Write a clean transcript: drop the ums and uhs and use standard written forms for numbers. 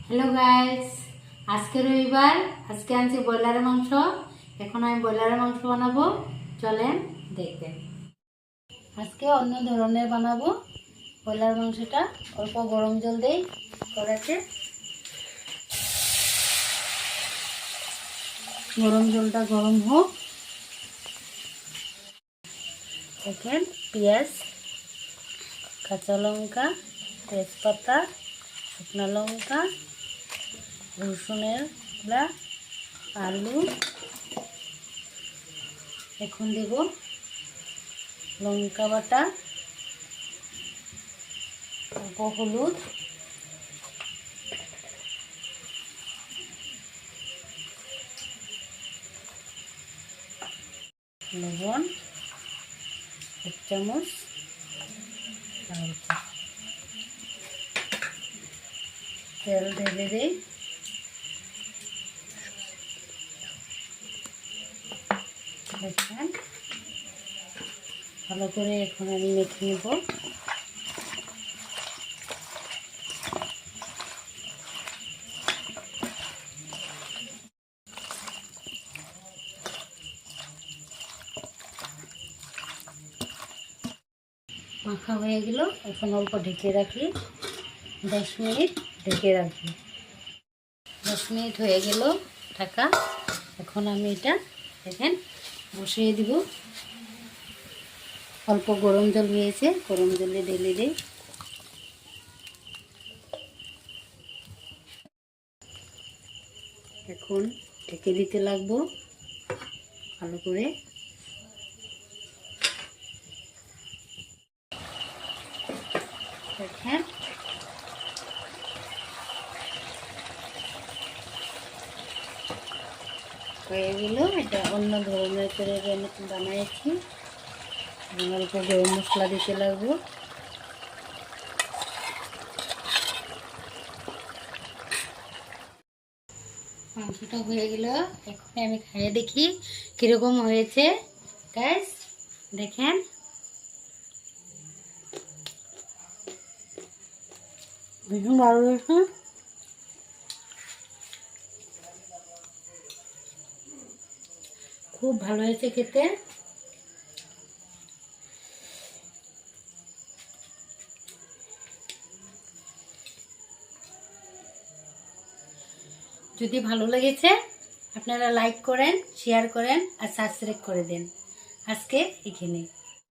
Hello guys, আজকে রবিবার। আজকে আনছি ব্রয়লারের মাংস। এখন আমি ব্রয়লারের মাংস বানাবো, চলেন দেখবেন। আজকে অন্য ধরনের বানাবো। ব্রয়লার মাংসটা অল্প গরম জল দেই কড়াইতে। গরম জলটা গরম হোক। দেখেন, পেঁয়াজ, কাঁচা লঙ্কা, তেজপাতা, শুকনো লঙ্কা, রসুনের গুঁড়া, আলু। এখন দেব লঙ্কা বাটা, অল্প হলুদ, লবণ 1 চামচ, তেল ঢেলে দিই। দেখেন, ভালো করে এখন আমি মেখে নেব। মাখা হয়ে গেল, এখন অল্প ঢেকে রাখি, 10 মিনিট ঢেকে রাখি। 10 মিনিট হয়ে গেল ঢাকা। এখন আমি এটা দেখেন বসিয়ে দিব। অল্প গরম জল হয়েছে, গরম জলে ঢেলে দিই। এখন ঢেকে দিতে লাগবো ভালো করে। দেখেন, হয়ে গেল। এটা অন্য ধরনের করে বানিয়েছি। অল্প গরম মশলা দিতে লাগবো। মাংসটা হয়ে গেল, এখন আমি খাইয়ে দেখি কিরকম হয়েছে। গাইস দেখেন, ভীষণ ভালো হয়েছে। খুব ভালো হয়েছে খেতে। যদি ভালো লেগেছে আপনারা লাইক করেন, শেয়ার করেন আর সাবস্ক্রাইব করে দেন। আজকে এখানে।